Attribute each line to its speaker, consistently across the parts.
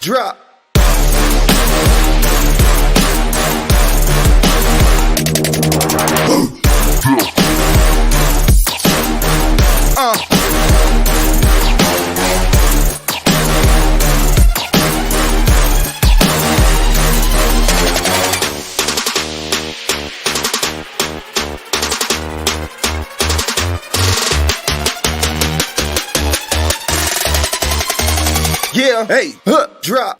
Speaker 1: Drop. Yeah, hey, drop.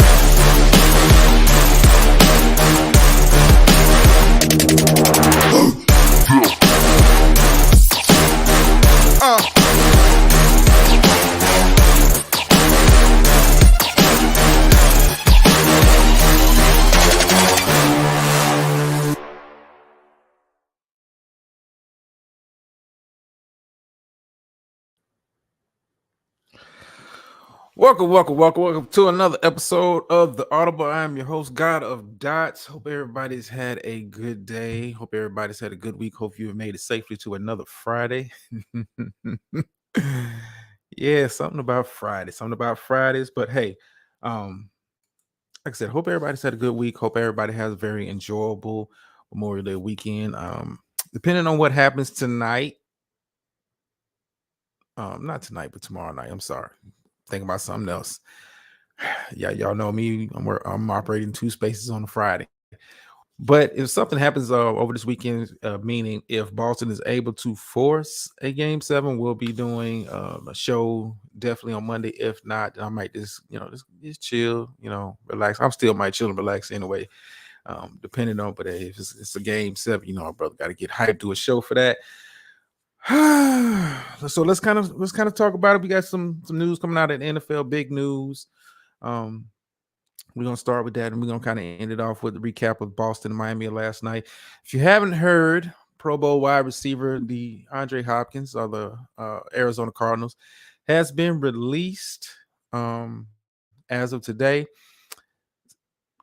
Speaker 2: Welcome to another episode of The Audible. I am your host, God of Dots. Hope everybody's had a good day. Hope everybody's had a good week. Hope you have made it safely to another Friday. Yeah, something about Fridays. But hey, like I said, hope everybody's had a good week. Hope everybody has a very enjoyable Memorial Day weekend. Depending on what happens tonight, not tonight, but tomorrow night. I'm sorry. Thinking about something else. Yeah, y'all know me. I'm operating two spaces on a Friday. But if something happens over this weekend, meaning if Boston is able to force a game 7, we'll be doing a show definitely on Monday. If not, I might just chill, relax. I'm still might chill and relax anyway, depending on. But if it's a game 7, our brother got to get hyped, do a show for that. So let's kind of talk about it. We got some news coming out of the NFL, big news. We're going to start with that, and we're going to kind of end it off with the recap of Boston and Miami last night. If you haven't heard, Pro Bowl wide receiver DeAndre Hopkins of the Arizona Cardinals has been released as of today.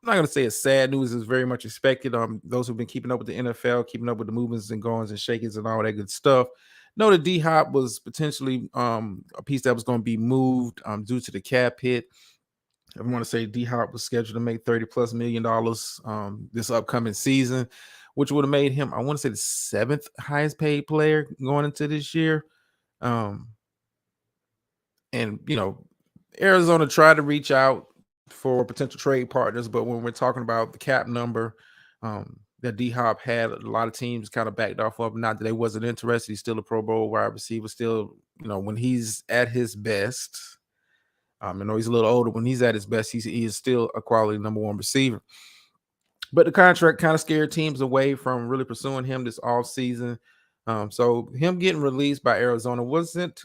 Speaker 2: I'm not going to say it's sad news. It's very much expected. Those who've been keeping up with the NFL, keeping up with the movements and goings and shakings and all that good stuff, know that D-Hop was potentially a piece that was going to be moved due to the cap hit. I want to say D-Hop was scheduled to make $30+ million this upcoming season, which would have made him, I want to say, the 7th highest paid player going into this year. And Arizona tried to reach out for potential trade partners, but when we're talking about the cap number that D-Hop had, a lot of teams kind of backed off of. Not that they wasn't interested. He's still a Pro Bowl wide receiver. Still, when he's at his best. I know he's a little older. When he's at his best, he is still a quality number 1 receiver. But the contract kind of scared teams away from really pursuing him this offseason. So him getting released by Arizona wasn't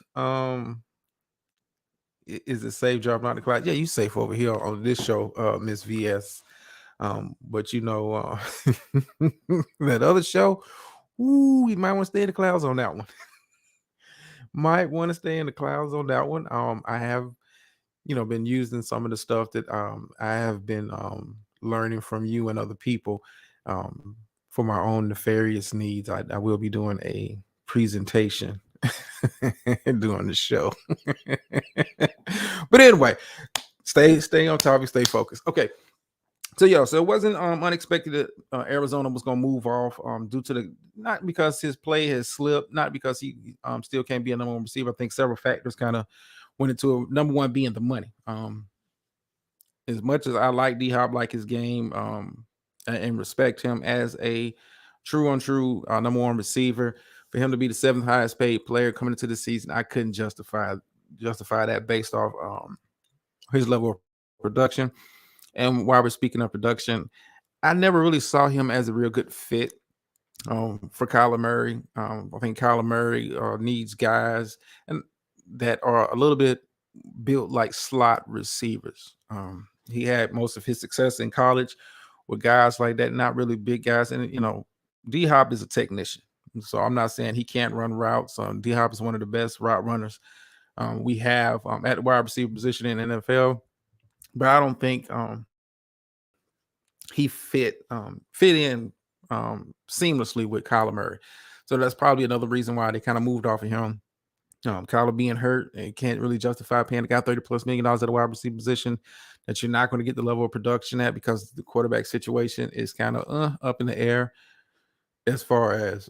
Speaker 2: is it safe job not to class? Yeah, you safe over here on this show, Miss VS. But that other show, you might want to stay in the clouds on that one. Might want to stay in the clouds on that one. I have been using some of the stuff that I have been learning from you and other people for my own nefarious needs. I will be doing a presentation doing the show. But anyway, stay on topic, stay focused. Okay. So it wasn't unexpected that Arizona was going to move off due to not because his play has slipped, not because he still can't be a number 1 receiver. I think several factors kind of went into number 1 being the money. As much as I like D-Hop, like his game, and respect him as a true number 1 receiver, for him to be the 7th highest paid player coming into the season, I couldn't justify that based off his level of production. And while we're speaking of production, I never really saw him as a real good fit for Kyler Murray. I think Kyler Murray needs guys and that are a little bit built like slot receivers. He had most of his success in college with guys like that, not really big guys. And D-Hop is a technician, so I'm not saying he can't run routes. D-Hop is one of the best route runners we have at the wide receiver position in the NFL. But I don't think he fit in seamlessly with Kyler Murray. So that's probably another reason why they kind of moved off of him. Kyler being hurt, and can't really justify paying a guy $30+ million at a wide receiver position that you're not going to get the level of production at because the quarterback situation is kind of up in the air as far as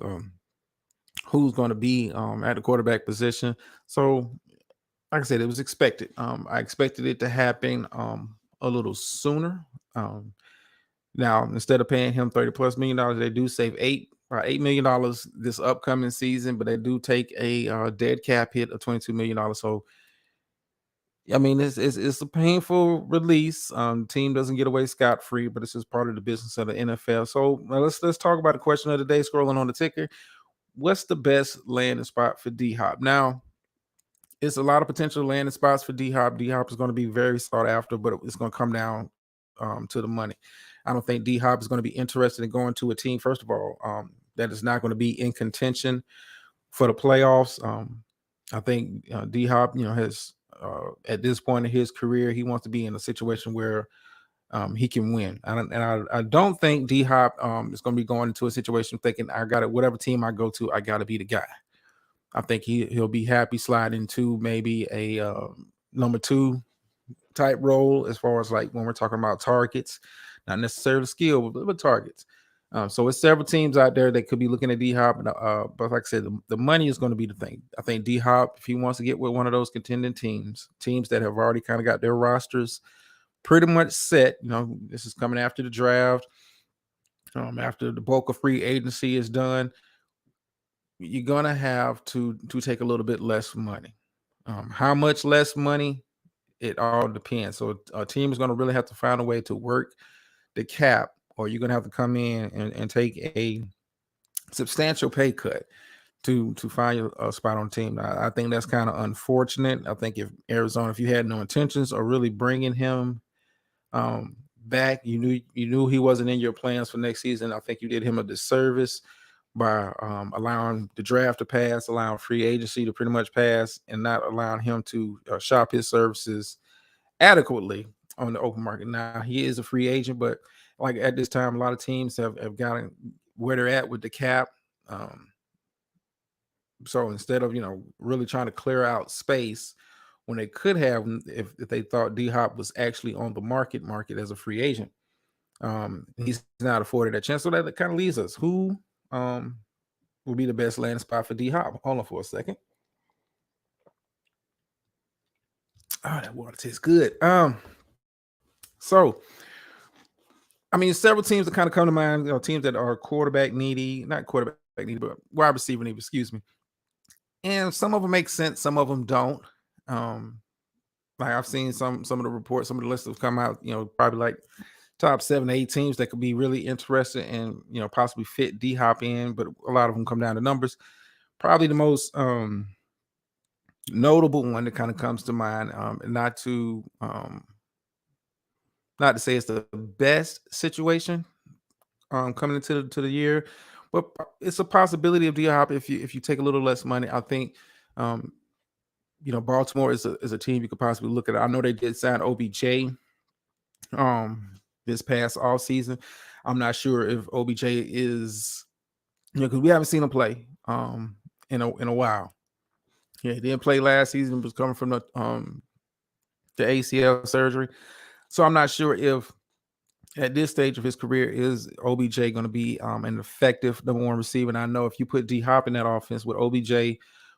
Speaker 2: who's going to be at the quarterback position. So, like I said, it was expected. I expected it to happen a little sooner. Um, Now, instead of paying him $30+ million, they do save $8 million this upcoming season, but they do take a dead cap hit of $22 million. So, I mean, it's a painful release. Team doesn't get away scot free, but it's just part of the business of the NFL. So let's talk about the question of the day. Scrolling on the ticker, what's the best landing spot for D Hop? Now, it's a lot of potential landing spots for D Hop. D Hop is going to be very sought after, but it's going to come down to the money. I don't think D Hop is going to be interested in going to a team, first of all, that is not going to be in contention for the playoffs. I think D Hop, has at this point in his career, he wants to be in a situation where he can win. I don't think D Hop is going to be going into a situation thinking, I got it, whatever team I go to, I got to be the guy. I think he'll be happy sliding to maybe a number 2 type role as far as like when we're talking about targets, not necessarily skill, but targets. So it's several teams out there that could be looking at D Hop, but like I said, the money is going to be the thing. I think D Hop, if he wants to get with one of those contending teams that have already kind of got their rosters pretty much set, this is coming after the draft, after the bulk of free agency is done, you're gonna have to take a little bit less money. How much less money? It all depends. So a team is going to really have to find a way to work the cap, or you're going to have to come in and take a substantial pay cut to find a spot on the team. I think that's kind of unfortunate. I think if Arizona, if you had no intentions of really bringing him back, you knew he wasn't in your plans for next season. I think you did him a disservice by allowing the draft to pass, allowing free agency to pretty much pass, and not allowing him to shop his services adequately on the open market. Now, he is a free agent, but like at this time, a lot of teams have gotten where they're at with the cap. So instead of really trying to clear out space when they could have, if they thought D Hop was actually on the market as a free agent, he's not afforded that chance. So that kind of leaves us. Who will be the best landing spot for D Hop? Hold on for a second. Oh, that water tastes good. So I mean, several teams that kind of come to mind, teams that are quarterback needy, not quarterback needy, but wide receiver needy, excuse me. And some of them make sense, some of them don't. Um, like I've seen some of the reports, some of the lists have come out, probably like top 7, 8 teams that could be really interested and possibly fit D Hop in, but a lot of them come down to numbers. Probably the most notable one that kind of comes to mind, not to say it's the best situation coming into the year, but it's a possibility of D Hop if you take a little less money. I think Baltimore is a team you could possibly look at. I know they did sign OBJ this past all season. I'm not sure if OBJ is because we haven't seen him play in a while. Yeah, he didn't play last season, was coming from the ACL surgery. So I'm not sure if at this stage of his career is OBJ going to be an effective number 1 receiver. And I know if you put D Hop in that offense with OBJ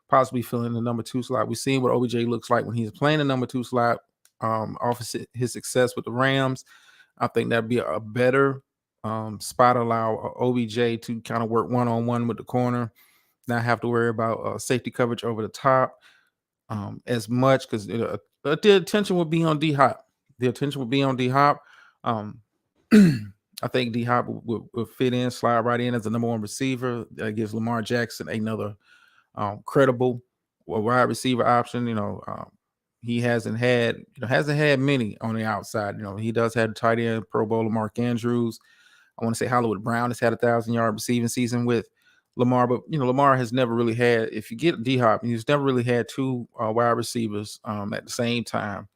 Speaker 2: possibly filling the number 2 slot, we've seen what OBJ looks like when he's playing the number 2 slot off his success with the Rams. I think that'd be a better spot, allow OBJ to kind of work one-on-one with the corner, not have to worry about safety coverage over the top as much, because the attention would be on D Hop. The attention would be on D Hop. I think D Hop will fit in, slide right in as the number 1 receiver. That gives Lamar Jackson another credible wide receiver option. He hasn't had many on the outside. He does have a tight end, Pro Bowler Mark Andrews. I want to say Hollywood Brown has had a 1,000-yard receiving season with Lamar, but Lamar has never really had. If you get D Hop, he's never really had 2 wide receivers at the same time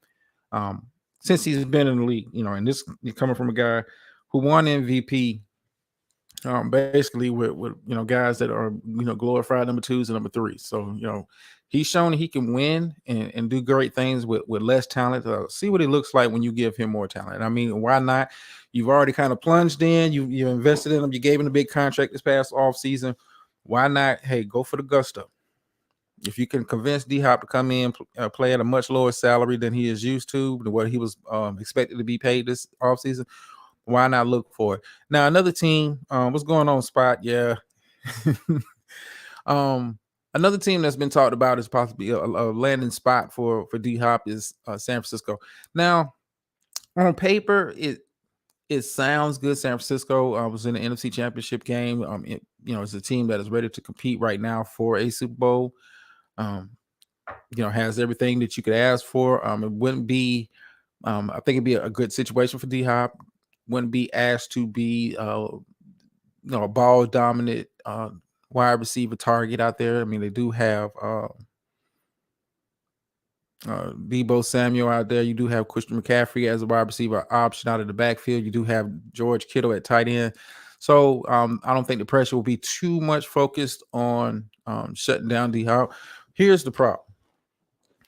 Speaker 2: since he's been in the league. And this coming from a guy who won MVP basically with guys that are glorified number twos and number threes. So he's shown he can win and do great things with less talent. See what it looks like when you give him more talent. I mean, why not? You've already kind of plunged in. You invested in him. You gave him a big contract this past off season. Why not? Hey, go for the gusto. If you can convince D Hop to come in, play at a much lower salary than he is used to, than what he was expected to be paid this offseason, why not look for it? Now, another team, what's going on, Spot? Yeah. um, Another team that's been talked about is possibly a landing spot for D Hop is San Francisco. Now, on paper, it sounds good. San Francisco was in the NFC Championship game. It's a team that is ready to compete right now for a Super Bowl. Um, has everything that you could ask for. It wouldn't be, I think it'd be a good situation for D Hop. Wouldn't be asked to be, a ball dominant wide receiver target out there. I mean, they do have Debo Samuel out there. You do have Christian McCaffrey as a wide receiver option out of the backfield. You do have George Kittle at tight end. So I don't think the pressure will be too much focused on shutting down D Hop. Here's the problem.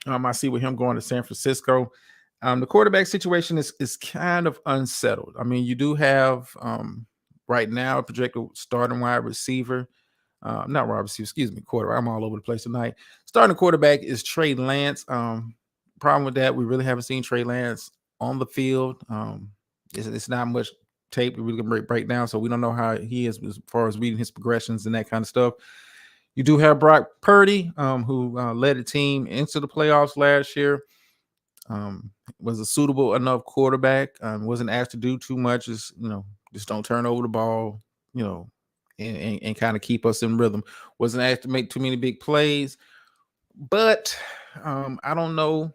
Speaker 2: I see with him going to San Francisco. The quarterback situation is kind of unsettled. I mean, you do have right now a projected starting wide receiver, not wide receiver, excuse me, quarterback. I'm all over the place tonight. Starting quarterback is Trey Lance. Problem with that, we really haven't seen Trey Lance on the field. It's not much tape that we can break down, so we don't know how he is as far as reading his progressions and that kind of stuff. You do have Brock Purdy, who led the team into the playoffs last year. Was a suitable enough quarterback. Wasn't asked to do too much. Just don't turn over the ball. You know, and kind of keep us in rhythm. Wasn't asked to make too many big plays, but I don't know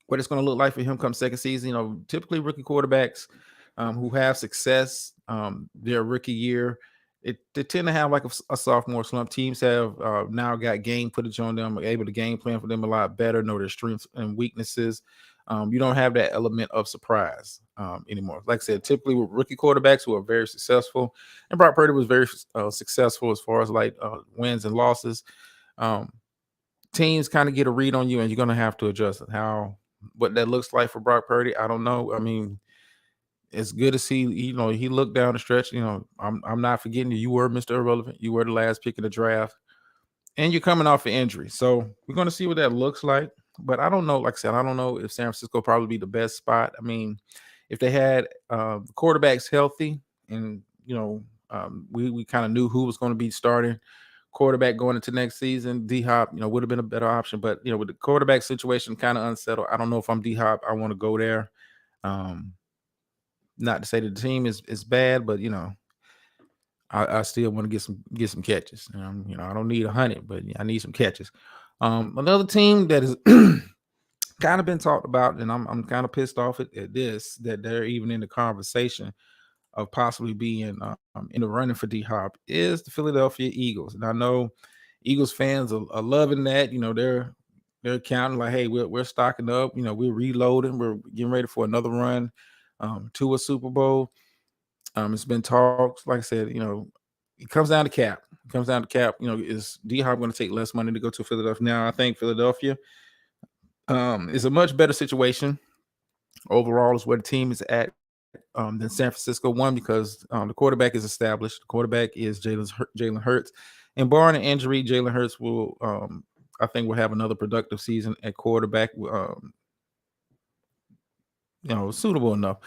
Speaker 2: what it's going to look like for him come second season. Typically rookie quarterbacks who have success their rookie year, they tend to have like a sophomore slump. Teams have now got game footage on them, are able to game plan for them a lot better, know their strengths and weaknesses. You don't have that element of surprise anymore. Like I said, typically with rookie quarterbacks who are very successful, and Brock Purdy was very successful as far as like wins and losses. Um, Teams kind of get a read on you, and you're going to have to adjust. What that looks like for Brock Purdy, I don't know. I mean, it's good to see. He looked down the stretch. I'm not forgetting you. You were Mr. Irrelevant. You were the last pick in the draft, and you're coming off an injury. So we're going to see what that looks like. But I don't know. Like I said, I don't know if San Francisco probably be the best spot. I mean, if they had quarterbacks healthy, and we kind of knew who was going to be starting quarterback going into next season, D Hop, would have been a better option. But with the quarterback situation kind of unsettled, I don't know if I'm D Hop, I want to go there. Not to say that the team is bad, but I still want to get some catches. I don't need 100, but I need some catches. Another team that is kind of been talked about, and I'm kind of pissed off at this, that they're even in the conversation of possibly being in the running for D Hop, is the Philadelphia Eagles. And I know Eagles fans are loving that. They're counting like, hey, we're stocking up. We're reloading. We're getting ready for another run to a Super Bowl. It's been talks. Like I said, it comes down to cap. It comes down to cap. Is D Hop going to take less money to go to Philadelphia? Now, I think Philadelphia is a much better situation overall, is where the team is at than San Francisco. One, because the quarterback is established. The quarterback is Jalen Hurts, and barring an injury, Jalen Hurts will, I think, will have another productive season at quarterback. Suitable enough.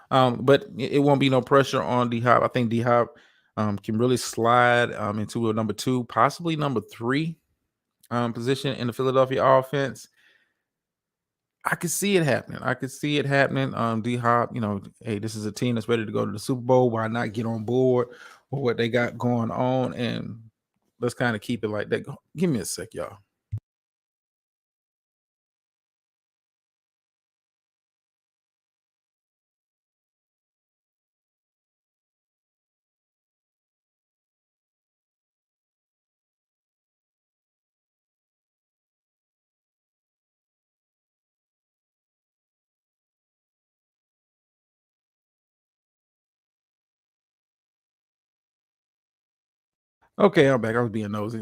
Speaker 2: But it won't be no pressure on D Hop. I think D Hop can really slide into a number 2, possibly number 3 position in the Philadelphia offense. I could see it happening. D Hop, hey, this is a team that's ready to go to the Super Bowl. Why not get on board with what they got going on? And let's kind of keep it like that. Give me a sec, y'all. Okay, I'm back. I was being nosy.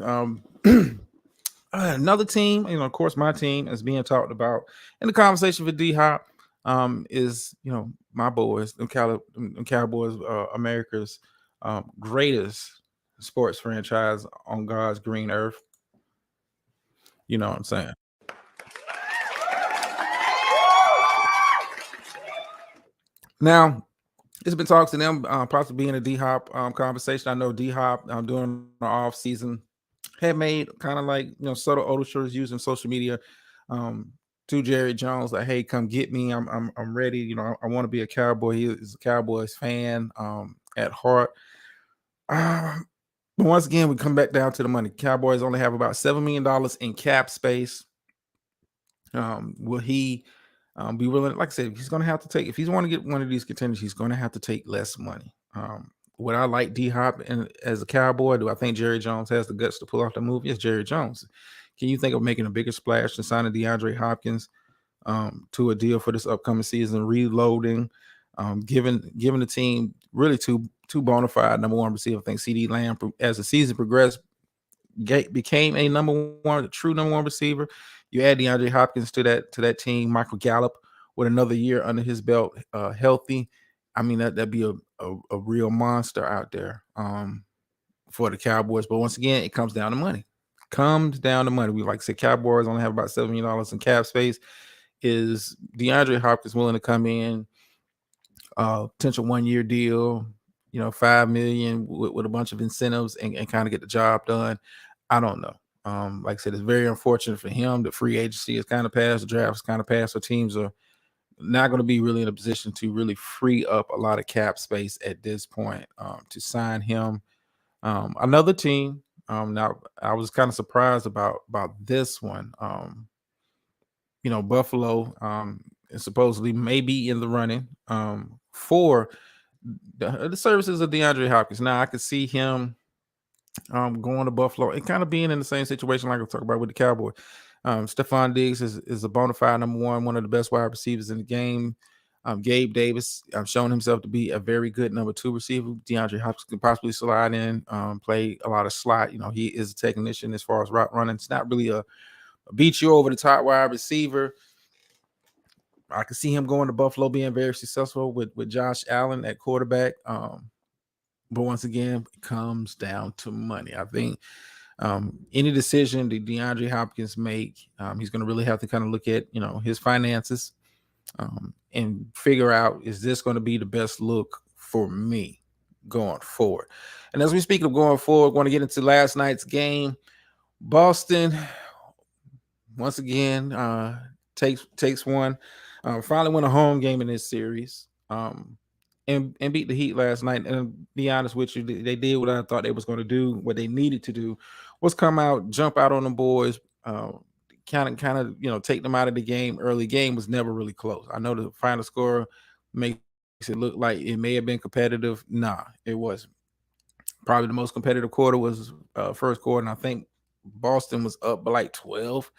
Speaker 2: Another team, of course, my team is being talked about in the conversation for D Hop. Is my boys, them Cowboys, America's greatest sports franchise on God's green earth. You know what I'm saying? Now, there's been talks to them possibly being a D Hop conversation. I know D Hop during the off season had made kind of like subtle overtures using social media um, to Jerry Jones, like, "Hey, come get me. I'm ready. I want to be a Cowboy." He is a Cowboys fan at heart. Um, but once again, we come back down to the money. Cowboys only have about $7 million in cap space. Will he be willing? Like I said, he's going to have to take, if he's want to get one of these contenders, he's going to have to take less money. Would I like D Hop as a Cowboy? Do I think Jerry Jones has the guts to pull off the move? Yes, Jerry Jones. Can you think of making a bigger splash than signing DeAndre Hopkins to a deal for this upcoming season, reloading, giving the team really two bona fide number one receiver? I think CD Lamb, as the season progressed, became a true number one receiver. You add DeAndre Hopkins to that team, Michael Gallup with another year under his belt, healthy. I mean, that'd be a real monster out there for the Cowboys. But once again, it comes down to money. Comes down to money. We like I said, Cowboys only have about $7 million in cap space. Is DeAndre Hopkins willing to come in, potential 1 year deal, $5 million with a bunch of incentives and kind of get the job done? I don't know. Like I said, it's very unfortunate for him. The free agency is kind of passed, the draft is kind of passed, so teams are not going to be really in a position to really free up a lot of cap space at this point to sign him. Another team. Now I was kind of surprised about this one. Buffalo is supposedly maybe in the running for the services of DeAndre Hopkins. Now I could see him going to Buffalo and kind of being in the same situation like I talked about with the Cowboys. Stephon Diggs is a bona fide number one of the best wide receivers in the game. Gabe Davis shown himself to be a very good number two receiver. DeAndre Hopkins can possibly slide in, play a lot of slot. He is a technician as far as route running. It's not really a beat you over the top wide receiver. I can see him going to Buffalo, being very successful with Josh Allen at quarterback. But once again, it comes down to money. I think any decision that DeAndre Hopkins make, he's going to really have to kind of look at his finances and figure out, is this going to be the best look for me going forward? And as we speak of going forward, want to get into last night's game. Boston once again takes one. Finally won a home game in this series. And beat the Heat last night. And be honest with you, they did what I thought they was going to do. What they needed to do was come out, jump out on the boys, kind of take them out of the game. Early game was never really close. I know the final score makes it look like it may have been competitive. Nah, it wasn't. Probably the most competitive quarter was first quarter, and I think Boston was up by like 12.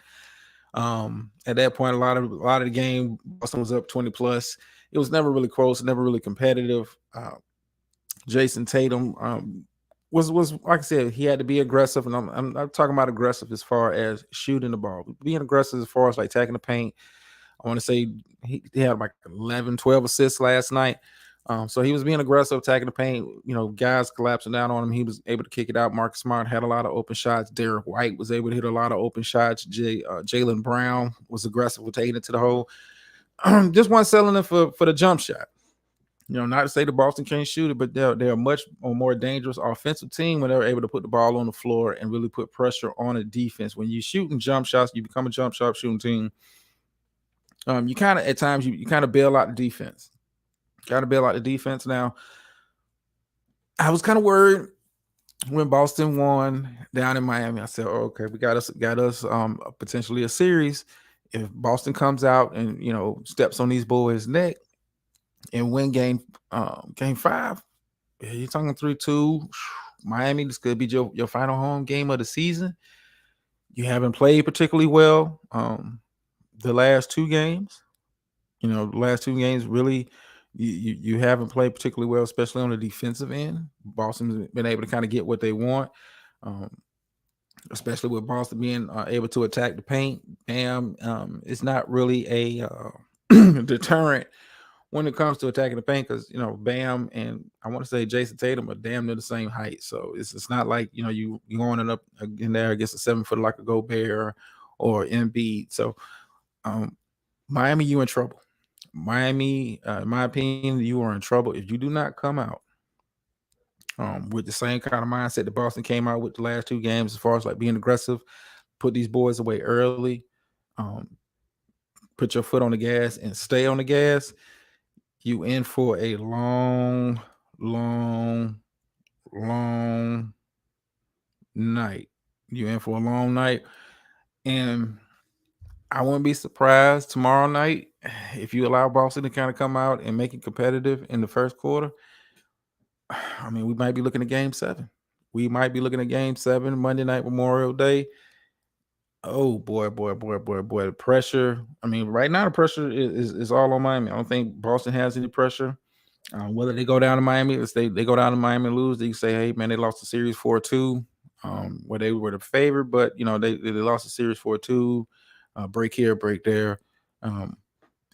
Speaker 2: At that point, a lot of the game, Boston was up 20 plus. It was never really close, never really competitive. Jason Tatum was like I said, he had to be aggressive, and I'm not talking about aggressive as far as shooting the ball, being aggressive as far as like attacking the paint. I want to say he had like 11, 12 assists last night. So he was being aggressive, attacking the paint. Guys collapsing down on him. He was able to kick it out. Marcus Smart had a lot of open shots. Derek White was able to hit a lot of open shots. Jaylen Brown was aggressive with taking it to the hole. Just one selling it for the jump shot. Not to say the Boston can't shoot it, but they're a much more dangerous offensive team when they're able to put the ball on the floor and really put pressure on a defense. When you shooting jump shots, you become a jump shot shooting team. You kind of at times you kind of bail out the defense. Got to bail out the defense. Now, I was kind of worried when Boston won down in Miami. I said, "Oh, okay, we got us potentially a series. If Boston comes out and steps on these boys' neck and win game 5, you're talking 3-2. Miami, this could be your final home game of the season. You haven't played particularly well the last two games. Really, you haven't played particularly well, especially on the defensive end. Boston's been able to kind of get what they want. Um, Especially with Boston being able to attack the paint. Bam, it's not really a deterrent when it comes to attacking the paint because Bam and I want to say Jason Tatum are damn near the same height. So it's not like you going up in there against a 7 foot like a Gobert or Embiid. So um, Miami, you in trouble. Miami, in my opinion, you are in trouble if you do not come out with the same kind of mindset that Boston came out with the last 2 games, as far as like being aggressive, put these boys away early, um, put your foot on the gas and stay on the gas. You in for a long, long, long night. You in for a long night, and I wouldn't be surprised tomorrow night if you allow Boston to kind of come out and make it competitive in the first quarter. I mean, we might be looking at Game 7. We might be looking at Game 7 Monday night, Memorial Day. Oh boy, boy, boy, boy, boy! The pressure. I mean, right now the pressure is all on Miami. I don't think Boston has any pressure. Whether they go down to Miami, if they go down to Miami and lose, they say, "Hey, man, they lost the series 4-2, where they were the favorite, but they lost the series 4-2, break here, break there." Um,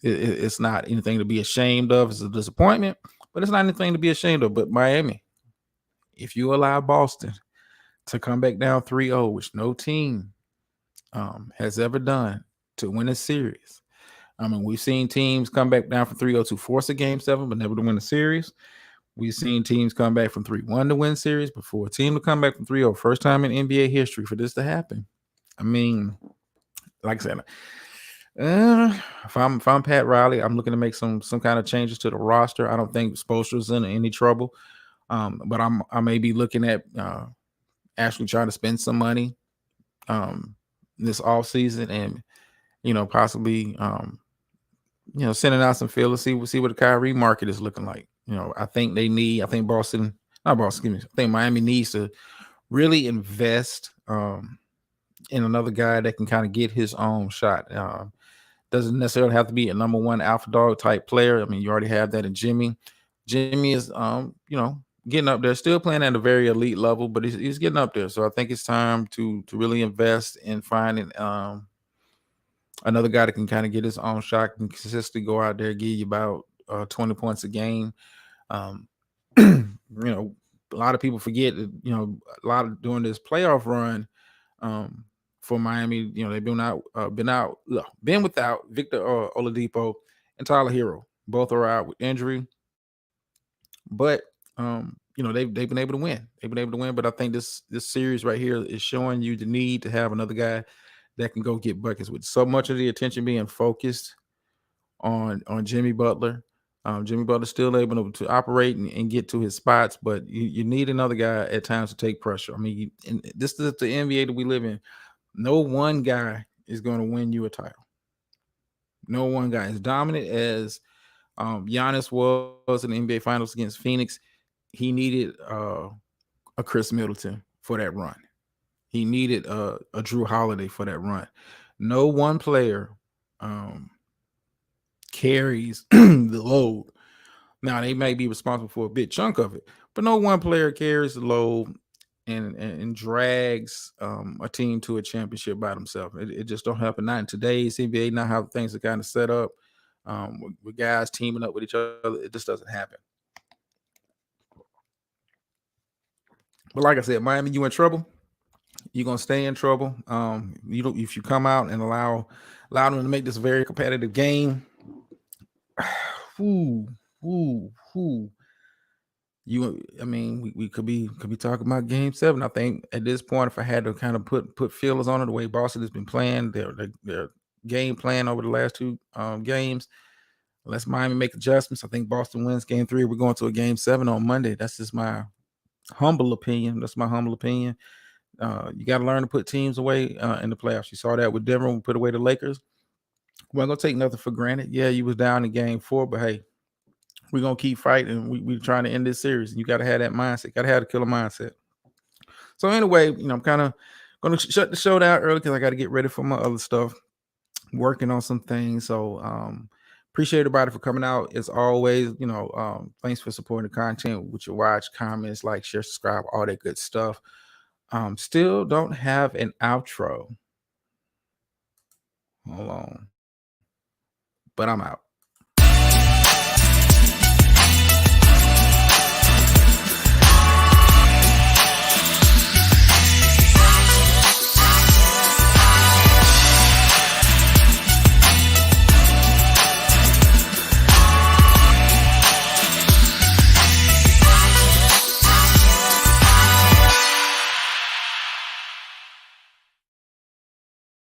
Speaker 2: it's not anything to be ashamed of. It's a disappointment, but it's not anything to be ashamed of. But Miami, if you allow Boston to come back down 3-0, which no team has ever done to win a series. I mean, we've seen teams come back down from 3-0 to force a Game 7, but never to win a series. We've seen teams come back from 3-1 to win series, but for a team to come back from 3-0, first time in NBA history for this to happen. I mean, like I said, if I'm Pat Riley, I'm looking to make some kind of changes to the roster. I don't think Spoelstra's in any trouble, but I may be looking at actually trying to spend some money this off season and possibly sending out some feelers, see what the Kyrie market is looking like. I think Boston, not Boston, excuse me, I think Miami needs to really invest in another guy that can kind of get his own shot. Doesn't necessarily have to be a number one alpha dog type player. I mean, you already have that in Jimmy. Jimmy is getting up there, still playing at a very elite level, but he's getting up there. So I think it's time to really invest in finding another guy that can kind of get his own shot and consistently go out there, give you about 20 points a game. A lot of people forget that, a lot of during this playoff run for Miami, they've been without Victor Oladipo and Tyler Hero. Both are out with injury, but they've been able to win. They've been able to win, but I think this series right here is showing you the need to have another guy that can go get buckets. With so much of the attention being focused on Jimmy Butler. Jimmy Butler's still able to operate and get to his spots, but you need another guy at times to take pressure. I mean, and this is the NBA that we live in. No one guy is going to win you a title. No one guy. As dominant as Giannis was in the NBA Finals against Phoenix, he needed a Chris Middleton for that run. He needed a Drew Holiday for that run. No one player carries the load. Now they may be responsible for a big chunk of it, but no one player carries the load and drags a team to a championship by themselves. It just don't happen. Not in today's NBA. Not how things are kind of set up with guys teaming up with each other. It just doesn't happen. But like I said, Miami, you in trouble. You're gonna stay in trouble. If you come out and allow them to make this a very competitive game. Whoo, whoo, whoo. I mean, we could be talking about Game 7. I think at this point, if I had to kind of put feelers on it, the way Boston has been playing their game plan over the last 2 games, unless Miami make adjustments, I think Boston wins Game 3. We're going to a Game 7 on Monday. That's just my humble opinion. You got to learn to put teams away in the playoffs. You saw that with Denver when we put away the Lakers. We're not gonna take nothing for granted. Yeah, you was down in Game 4, but hey, we're gonna keep fighting. We're trying to end this series. You got to have that mindset. Got to have the killer mindset. So anyway, I'm kind of gonna shut the show down early because I got to get ready for my other stuff. Working on some things. So appreciate everybody for coming out. As always, thanks for supporting the content with your watch, comments, like, share, subscribe, all that good stuff. Still don't have an outro. Hold on. But I'm out.